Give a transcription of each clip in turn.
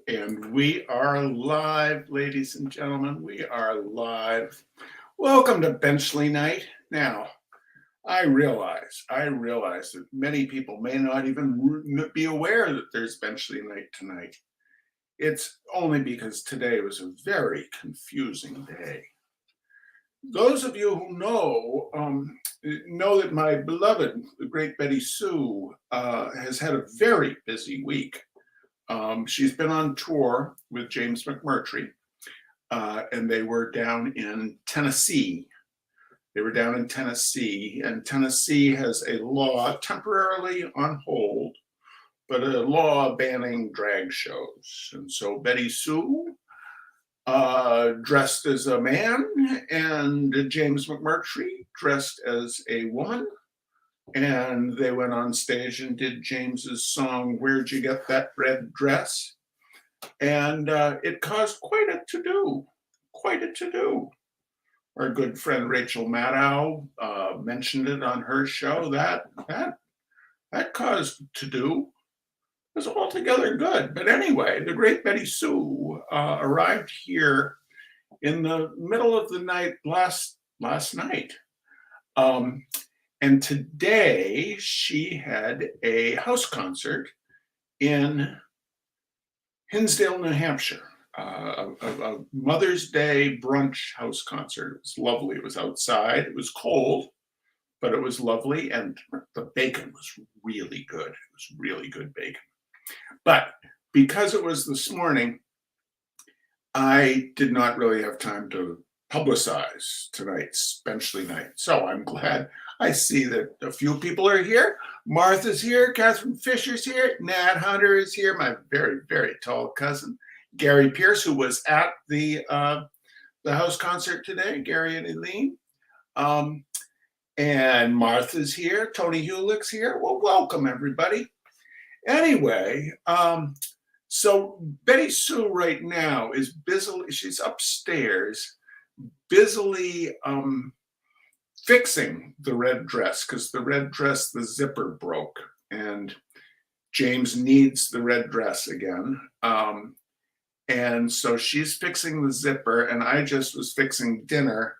And we are live, ladies and gentlemen. We are live. Welcome to Benchley Night. Now, I realize that many people may not even be aware that there's Benchley Night tonight. It's only because today was a very confusing day. Those of you who know that my beloved, the great Betty Sue, has had a very busy week. She's been on tour with James McMurtry, and they were down in Tennessee. And Tennessee has a law temporarily on hold, but a law banning drag shows. And so Betty Sue, dressed as a man, and James McMurtry dressed as a woman, and they went on stage and did James's song, "Where'd You Get That Red Dress?" And it caused quite a to-do. Our good friend Rachel Maddow mentioned it on her show. That caused to-do. It was altogether good. But anyway, the great Betty Sue arrived here in the middle of the night last night. And today she had a house concert in Hinsdale, New Hampshire, a Mother's Day brunch house concert. It was lovely. It was outside. It was cold, but it was lovely. And the bacon was really good. It was really good bacon. But because it was this morning, I did not really have time to publicize tonight's Benchley Night. So I'm glad I see that a few people are here. Martha's here, Catherine Fisher's here, Nat Hunter is here, my very, very tall cousin, Gary Pierce, who was at the house concert today, Gary and Eileen. And Martha's here, Tony Hewlick's here. Well, welcome everybody. Anyway, so Betty Sue right now is she's upstairs, busily fixing the red dress, because the red dress, the zipper broke, and James needs the red dress again. And so she's fixing the zipper, and I just was fixing dinner.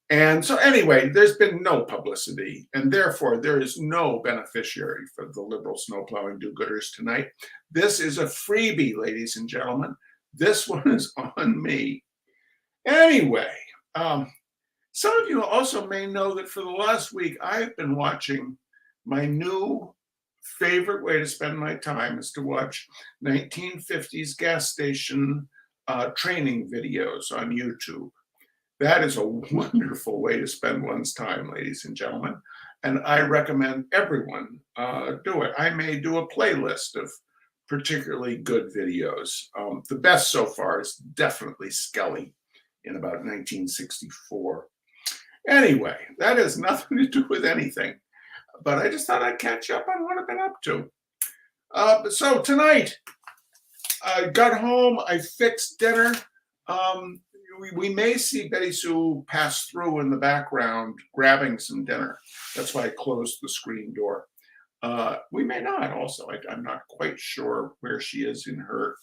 And so anyway, there's been no publicity, and therefore there is no beneficiary for the liberal snowplowing do-gooders tonight. This is a freebie, ladies and gentlemen. This one is on me. Anyway, some of you also may know that for the last week, I've been watching my new favorite way to spend my time is to watch 1950s gas station training videos on YouTube. That is a wonderful way to spend one's time, ladies and gentlemen. And I recommend everyone do it. I may do a playlist of particularly good videos. The best so far is definitely Skelly in about 1964. Anyway, that has nothing to do with anything, but I just thought I'd catch up on what I've been up to. So tonight, I got home, I fixed dinner. We may see Betty Sue pass through in the background grabbing some dinner. That's why I closed the screen door. We may not also. I'm not quite sure where she is in her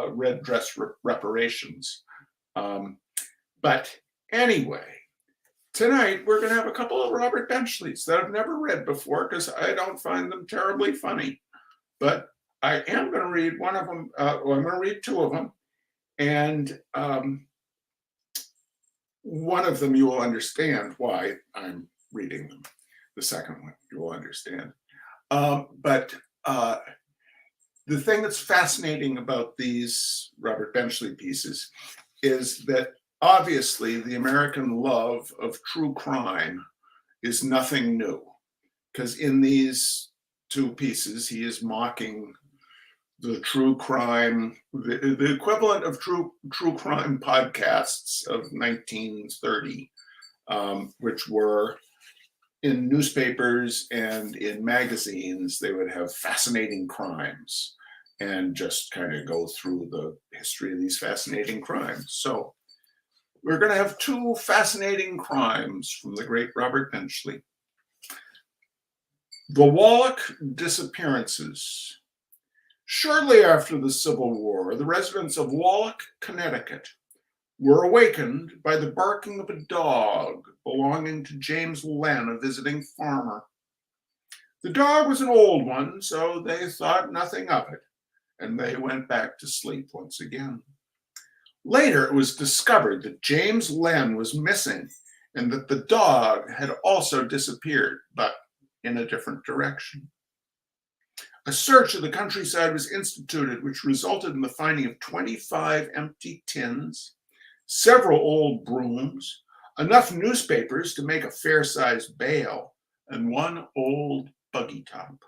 red dress reparations. But anyway, tonight we're going to have a couple of Robert Benchleys that I've never read before because I don't find them terribly funny. But I am going to read one of them. I'm going to read two of them. And one of them you will understand why I'm reading them. The second one you will understand. But the thing that's fascinating about these Robert Benchley pieces is that obviously the American love of true crime is nothing new, because in these two pieces he is mocking the true crime, the equivalent of true crime podcasts of 1930, which were in newspapers and in magazines. They would have fascinating crimes and just kind of go through the history of these fascinating crimes. So we're going to have two fascinating crimes from the great Robert Benchley. The Wallach Disappearances. Shortly after the Civil War, the residents of Wallach, Connecticut, were awakened by the barking of a dog belonging to James Len, a visiting farmer. The dog was an old one, so they thought nothing of it, and they went back to sleep once again. Later, it was discovered that James Len was missing and that the dog had also disappeared, but in a different direction. A search of the countryside was instituted, which resulted in the finding of 25 empty tins, several old brooms, enough newspapers to make a fair-sized bale, and one old buggy top.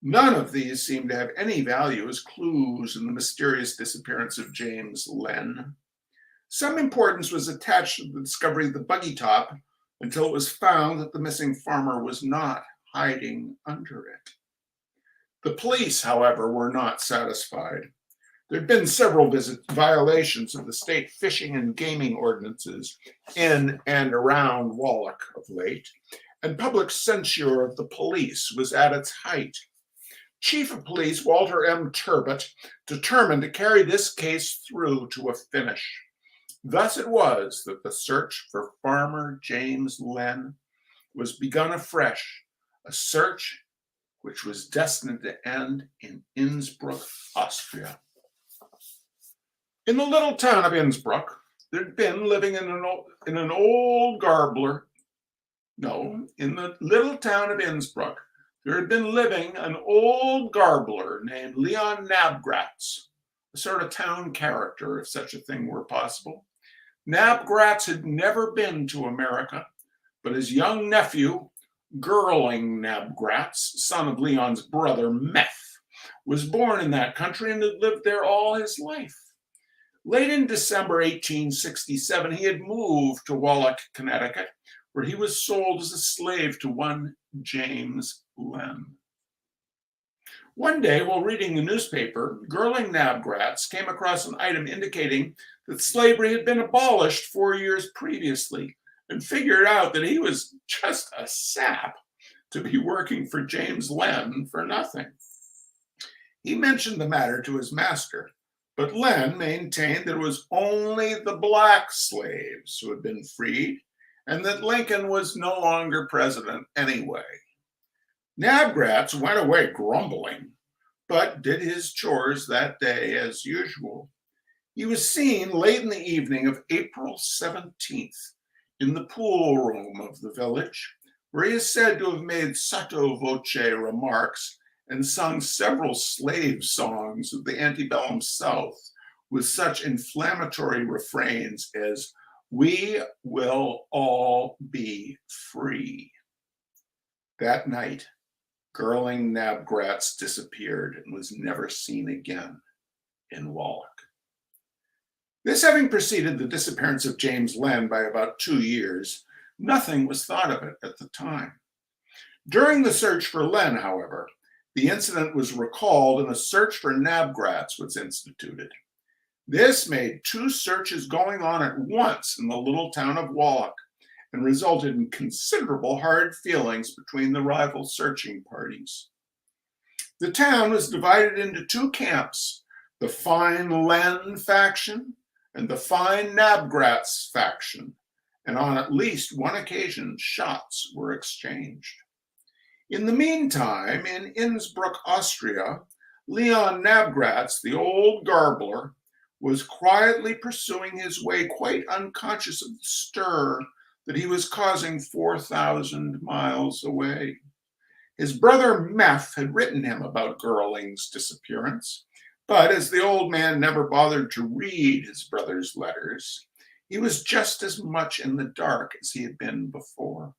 None of these seem to have any value as clues in the mysterious disappearance of James Len. Some importance was attached to the discovery of the buggy top until it was found that the missing farmer was not hiding under it. The police, however, were not satisfied. There had been several violations of the state fishing and gaming ordinances in and around Wallach of late, and public censure of the police was at its height. Chief of Police Walter M. Turbot determined to carry this case through to a finish. Thus it was that the search for farmer James Len was begun afresh, a search which was destined to end in Innsbruck, Austria. In the little town of Innsbruck, there'd been living in an old garbler. No, in the little town of Innsbruck, there had been living an old garbler named Leon Nabgratz, a sort of town character, if such a thing were possible. Nabgratz had never been to America, but his young nephew, Girling Nabgratz, son of Leon's brother Meth, was born in that country and had lived there all his life. Late in December 1867, he had moved to Wallach, Connecticut, where he was sold as a slave to one James Len. One day, while reading the newspaper, Girling Nabgratz came across an item indicating that slavery had been abolished 4 years previously, and figured out that he was just a sap to be working for James Len for nothing. He mentioned the matter to his master, but Len maintained that it was only the black slaves who had been freed, and that Lincoln was no longer president anyway. Nabgratz went away grumbling, but did his chores that day as usual. He was seen late in the evening of April 17th in the pool room of the village, where he is said to have made sotto voce remarks and sung several slave songs of the antebellum South with such inflammatory refrains as "We will all be free." That night, Girling Nabgratz disappeared and was never seen again in Wallach. This having preceded the disappearance of James Len by about 2 years, nothing was thought of it at the time. During the search for Len, however, the incident was recalled and a search for Nabgratz was instituted. This made 2 searches going on at once in the little town of Wallach and resulted in considerable hard feelings between the rival searching parties. The town was divided into 2 camps, the Fine Len faction and the Fine Nabgratz faction, and on at least one occasion, shots were exchanged. In the meantime, in Innsbruck, Austria, Leon Nabgratz, the old garbler, was quietly pursuing his way, quite unconscious of the stir that he was causing 4,000 miles away. His brother Meth had written him about Girling's disappearance, but as the old man never bothered to read his brother's letters, he was just as much in the dark as he had been before.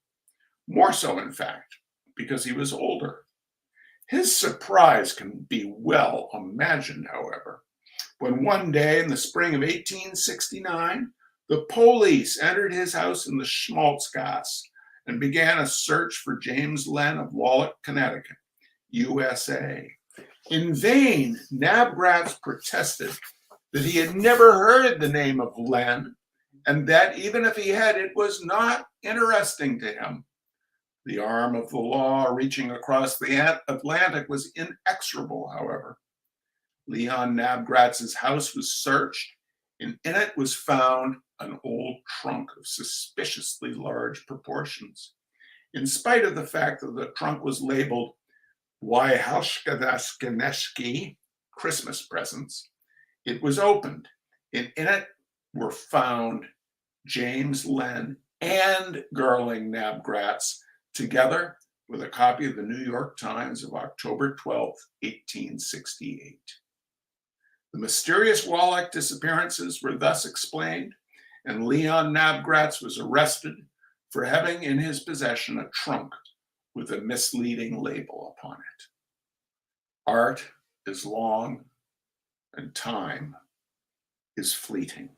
More so, in fact, because he was older. His surprise can be well imagined, however, when one day in the spring of 1869, the police entered his house in the Schmaltzgasse and began a search for James Len of Wallach, Connecticut, USA. In vain, Nabgratz protested that he had never heard the name of Len, and that even if he had, it was not interesting to him. The arm of the law reaching across the Atlantic was inexorable, however. Leon Nabgratz's house was searched, and in it was found an old trunk of suspiciously large proportions. In spite of the fact that the trunk was labeled Wyhalskadaskineski, Christmas presents, it was opened, and in it were found James Len and Gerling Nabgratz, together with a copy of the New York Times of October 12, 1868. The mysterious Wallach disappearances were thus explained, and Leon Nabgratz was arrested for having in his possession a trunk with a misleading label upon it. Art is long and time is fleeting.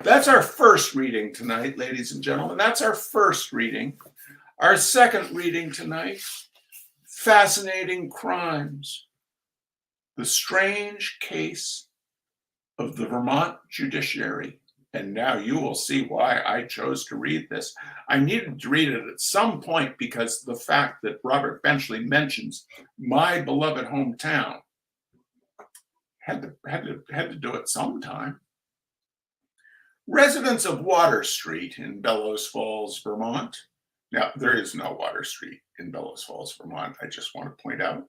That's our first reading tonight, ladies and gentlemen. That's our first reading. Our second reading tonight, Fascinating Crimes, the strange case of the Vermont Judiciary. And now you will see why I chose to read this. I needed to read it at some point because the fact that Robert Benchley mentions my beloved hometown had to do it sometime. Residents of Water Street in Bellows Falls, Vermont. Now, there is no Water Street in Bellows Falls, Vermont, I just want to point out.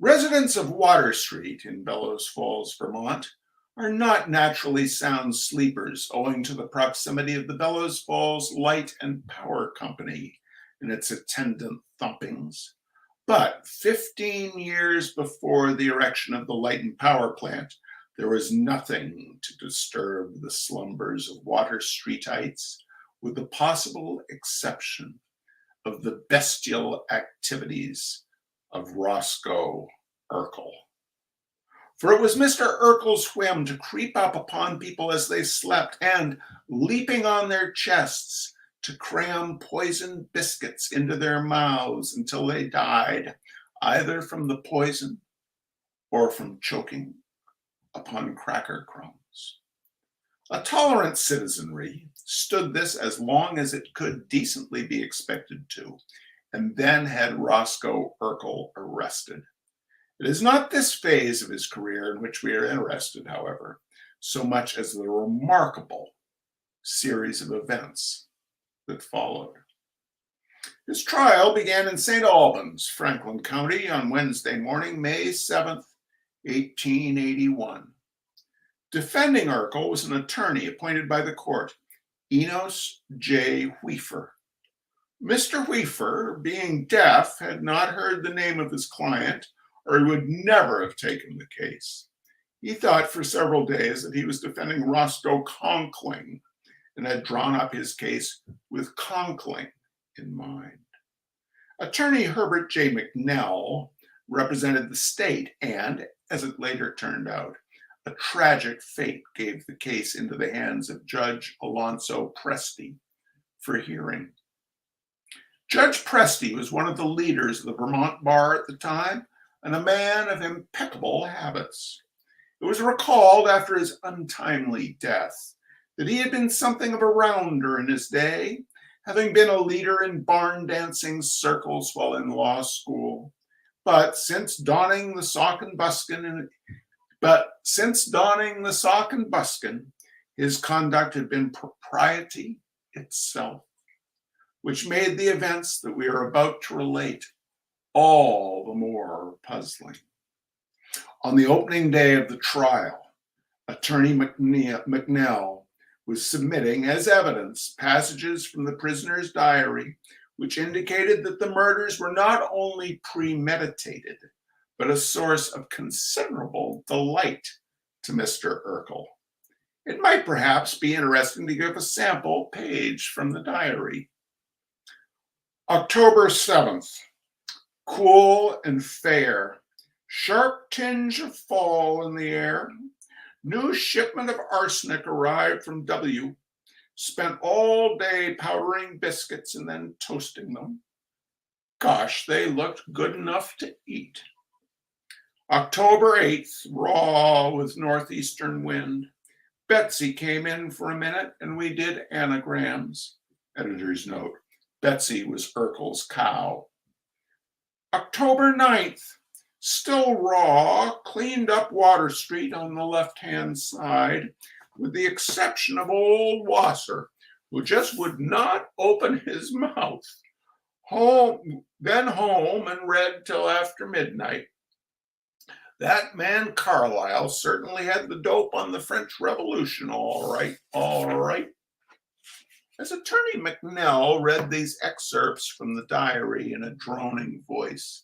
Residents of Water Street in Bellows Falls, Vermont, are not naturally sound sleepers owing to the proximity of the Bellows Falls Light and Power Company and its attendant thumpings. But 15 years before the erection of the light and power plant, there was nothing to disturb the slumbers of Water Streetites, with the possible exception of the bestial activities of Roscoe Urkel. For it was Mr. Urkel's whim to creep up upon people as they slept and, leaping on their chests, to cram poisoned biscuits into their mouths until they died, either from the poison or from choking upon cracker crumbs. A tolerant citizenry stood this as long as it could decently be expected to, and then had Roscoe Urkel arrested. It is not this phase of his career in which we are interested, however, so much as the remarkable series of events that followed. His trial began in St. Albans, Franklin County, on Wednesday morning, May 7th, 1881. Defending Urkel was an attorney appointed by the court, Enos J. Wheefer. Mr. Wheefer, being deaf, had not heard the name of his client, or he would never have taken the case. He thought for several days that he was defending Roscoe Conkling and had drawn up his case with Conkling in mind. Attorney Herbert J. McNell represented the state, and, as it later turned out, a tragic fate gave the case into the hands of Judge Alonzo Presti for hearing. Judge Presti was one of the leaders of the Vermont bar at the time, and a man of impeccable habits. It was recalled after his untimely death that he had been something of a rounder in his day, having been a leader in barn dancing circles while in law school. But since donning the sock and buskin, his conduct had been propriety itself, which made the events that we are about to relate all the more puzzling. On the opening day of the trial, Attorney McNell was submitting as evidence passages from the prisoner's diary, which indicated that the murders were not only premeditated, but a source of considerable delight to Mr. Urkel. It might perhaps be interesting to give a sample page from the diary. October 7th. Cool and fair, sharp tinge of fall in the air. New shipment of arsenic arrived from W. Spent all day powdering biscuits and then toasting them. Gosh, they looked good enough to eat. October 8th, raw with northeastern wind. Betsy came in for a minute and we did anagrams. Editor's note, Betsy was Urkel's cow. October 9th, still raw, cleaned up Water Street on the left-hand side, with the exception of old Wasser, who just would not open his mouth. Then home and read till after midnight. That man Carlyle certainly had the dope on the French Revolution, all right, all right. As Attorney McNell read these excerpts from the diary in a droning voice,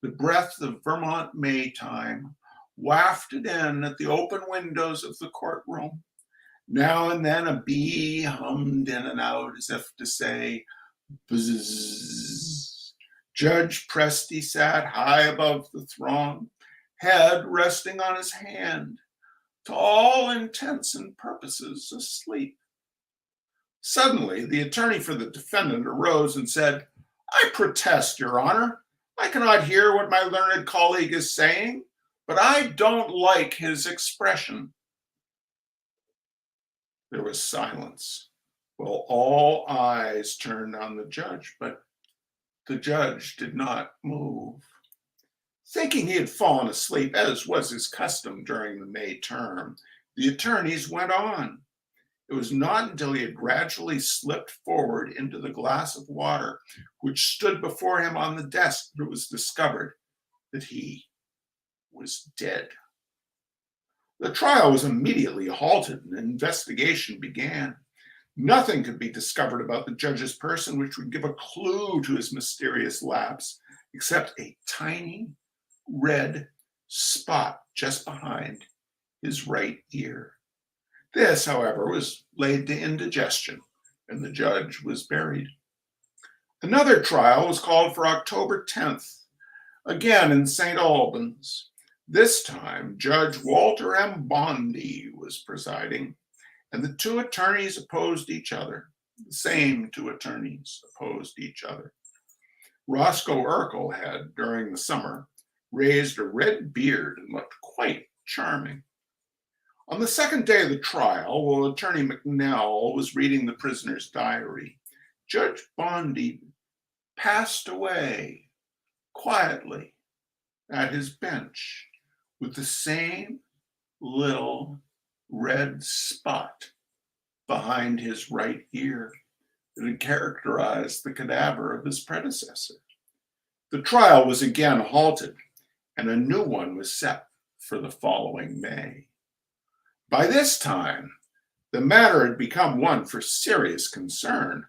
the breath of Vermont Maytime wafted in at the open windows of the courtroom. Now and then a bee hummed in and out as if to say, bzzz. Judge Presty sat high above the throng, head resting on his hand, to all intents and purposes asleep. Suddenly, the attorney for the defendant arose and said, "I protest, Your Honor. I cannot hear what my learned colleague is saying, but I don't like his expression." There was silence, while all eyes turned on the judge, but the judge did not move. Thinking he had fallen asleep, as was his custom during the May term, the attorneys went on. It was not until he had gradually slipped forward into the glass of water which stood before him on the desk that it was discovered that he was dead. The trial was immediately halted and an investigation began. Nothing could be discovered about the judge's person which would give a clue to his mysterious lapse, except a tiny red spot just behind his right ear. This, however, was laid to indigestion, and the judge was buried. Another trial was called for October 10th, again in St. Albans. This time, Judge Walter M. Bondy was presiding, and the two attorneys opposed each other. The same two attorneys opposed each other. Roscoe Urkel had, during the summer, raised a red beard and looked quite charming. On the second day of the trial, while Attorney McNell was reading the prisoner's diary, Judge Bondy passed away quietly at his bench with the same little red spot behind his right ear that had characterized the cadaver of his predecessor. The trial was again halted, and a new one was set for the following May. By this time, the matter had become one for serious concern.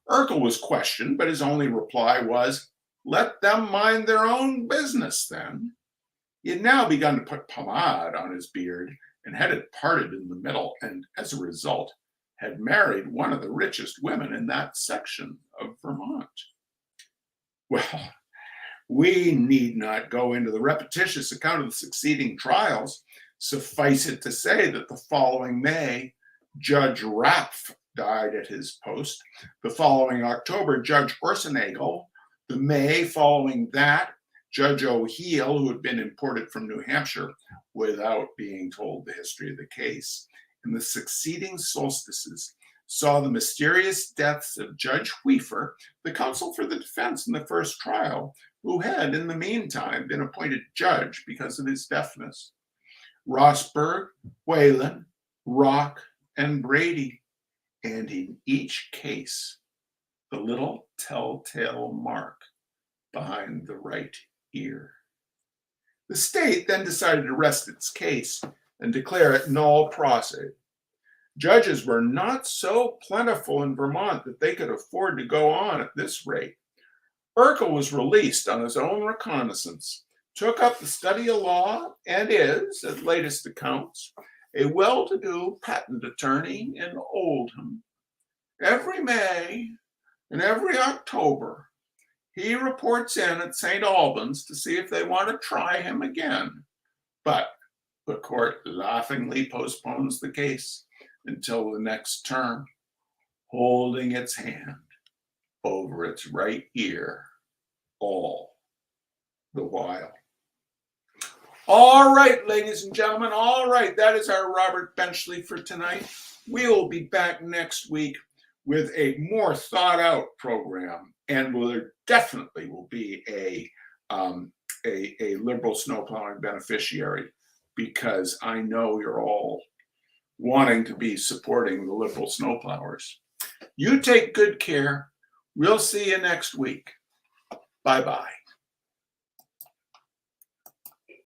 Urkel was questioned, but his only reply was, "Let them mind their own business then." He had now begun to put pomade on his beard and had it parted in the middle, and as a result, had married one of the richest women in that section of Vermont. Well, we need not go into the repetitious account of the succeeding trials. Suffice it to say that the following May, Judge Rapf died at his post. The following October, Judge Orsenagel. The May following that, Judge O'Heal, who had been imported from New Hampshire without being told the history of the case. And the succeeding solstices saw the mysterious deaths of Judge Weaver, the counsel for the defense in the first trial, who had in the meantime been appointed judge because of his deafness. Rosberg, Whalen, Rock, and Brady, and in each case, the little telltale mark behind the right ear. The state then decided to rest its case and declare it null prosequi. Judges were not so plentiful in Vermont that they could afford to go on at this rate. Urkel was released on his own reconnaissance, took up the study of law, and is, at latest accounts, a well-to-do patent attorney in Oldham. Every May and every October, he reports in at St. Albans to see if they want to try him again. But the court laughingly postpones the case until the next term, holding its hand over its right ear all the while. All right, ladies and gentlemen, all right, that is our Robert Benchley for tonight. We will be back next week with a more thought out program, and there definitely will be a a liberal snowplowing beneficiary, because I know you're all wanting to be supporting the liberal snowplowers. You take good care. We'll see you next week. Bye-bye.